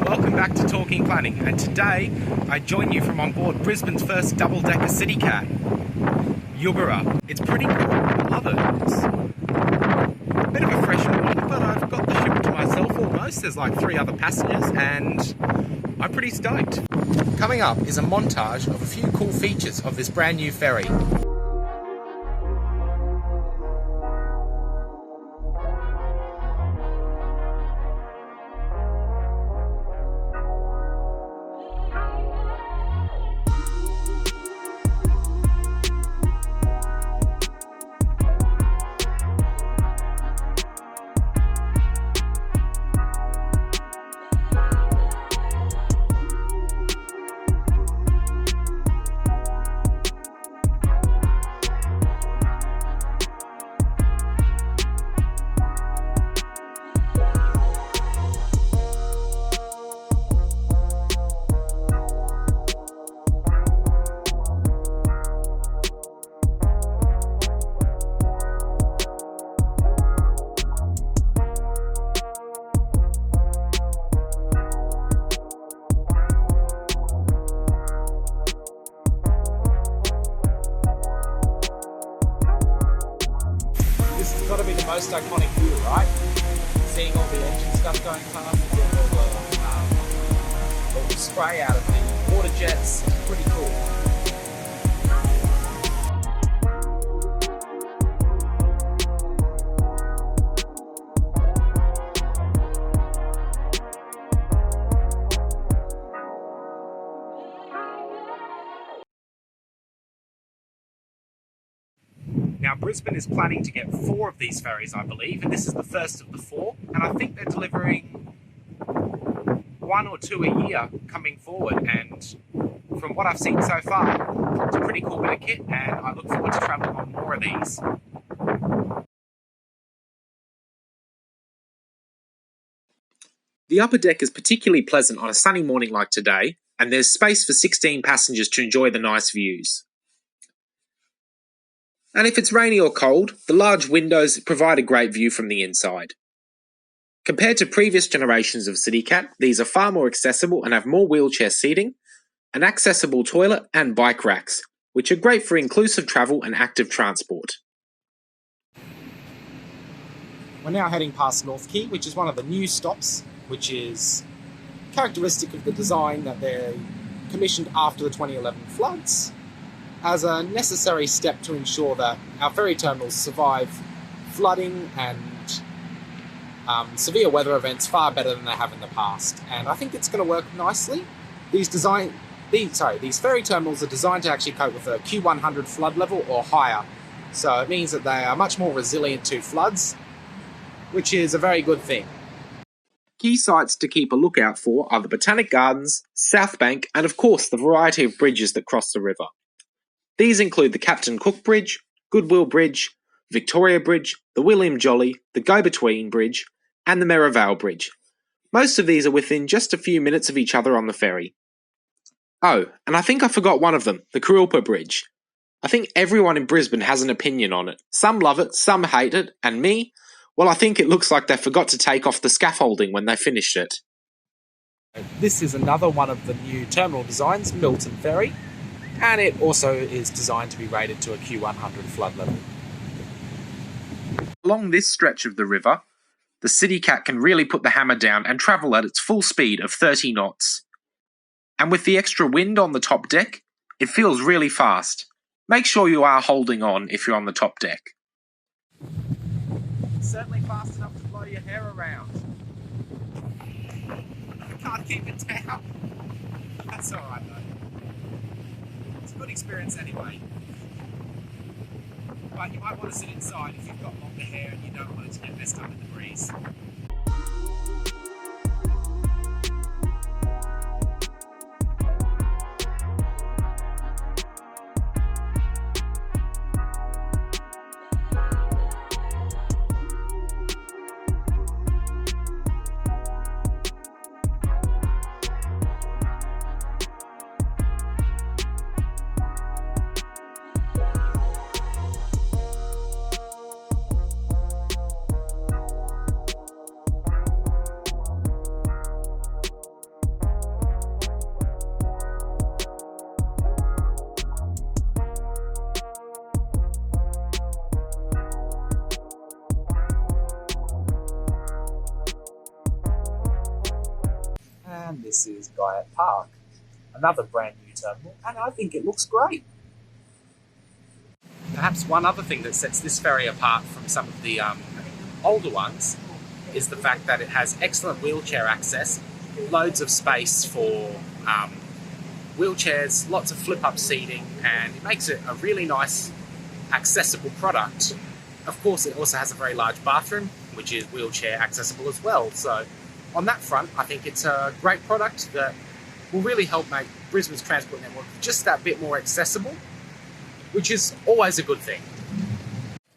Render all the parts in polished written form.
welcome back to Talking Planning, and today I join you from on board Brisbane's first double-decker CityCat, Yoogera. It's pretty cool, I love it. It's a bit of a fresh morning, but I've got the ship to myself almost. There's like 3 other passengers and I'm pretty stoked. Coming up is a montage of a few cool features of this brand new ferry. This has got to be the most iconic view, right? Seeing all the engine stuff going past, getting all the spray out of the water jets, it's pretty cool. Now, Brisbane is planning to get 4 of these ferries, I believe, and this is the first of the 4, and I think they're delivering 1 or 2 a year coming forward, and from what I've seen so far, it's a pretty cool bit of kit, and I look forward to travelling on more of these. The upper deck is particularly pleasant on a sunny morning like today, and there's space for 16 passengers to enjoy the nice views. And if it's rainy or cold, the large windows provide a great view from the inside. Compared to previous generations of CityCat, these are far more accessible and have more wheelchair seating, an accessible toilet and bike racks, which are great for inclusive travel and active transport. We're now heading past North Quay, which is one of the new stops, which is characteristic of the design that they commissioned after the 2011 floods, as a necessary step to ensure that our ferry terminals survive flooding and severe weather events far better than they have in the past. And I think it's going to work nicely. These ferry terminals are designed to actually cope with a Q100 flood level or higher. So it means that they are much more resilient to floods, which is a very good thing. Key sites to keep a lookout for are the Botanic Gardens, South Bank, and of course the variety of bridges that cross the river. These include the Captain Cook Bridge, Goodwill Bridge, Victoria Bridge, the William Jolly, the Go-Between Bridge, and the Merivale Bridge. Most of these are within just a few minutes of each other on the ferry. Oh, and I think I forgot one of them, the Kurilpa Bridge. I think everyone in Brisbane has an opinion on it. Some love it, some hate it, and me, well, I think it looks like they forgot to take off the scaffolding when they finished it. This is another one of the new terminal designs, Milton Ferry. And it also is designed to be rated to a Q100 flood level. Along this stretch of the river, the CityCat can really put the hammer down and travel at its full speed of 30 knots. And with the extra wind on the top deck, it feels really fast. Make sure you are holding on if you're on the top deck. It's certainly fast enough to blow your hair around. I can't keep it down. That's alright though. It's a good experience anyway. But you might want to sit inside if you've got longer hair and you don't want it to get messed up in the breeze. And this is Guyette Park, another brand new terminal, and I think it looks great. Perhaps one other thing that sets this ferry apart from some of the older ones is the fact that it has excellent wheelchair access, loads of space for wheelchairs, lots of flip-up seating, and it makes it a really nice, accessible product. Of course, it also has a very large bathroom, which is wheelchair accessible as well. So on that front, I think it's a great product that will really help make Brisbane's transport network just that bit more accessible, which is always a good thing.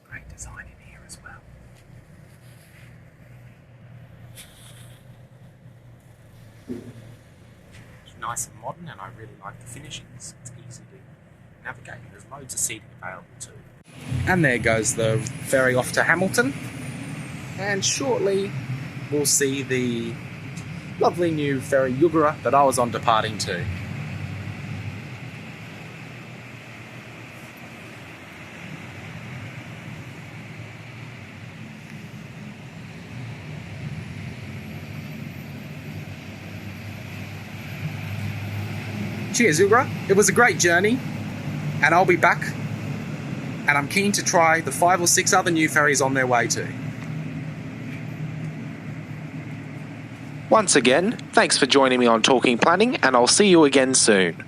Great design in here as well. It's nice and modern, and I really like the finishings. It's easy to navigate. There's loads of seating available too. And there goes the ferry off to Hamilton. And shortly we'll see the lovely new ferry Yoogera that I was on departing to. Cheers, Yoogera. It was a great journey, and I'll be back, and I'm keen to try the 5 or 6 other new ferries on their way too. Once again, thanks for joining me on Talking Planning, and I'll see you again soon.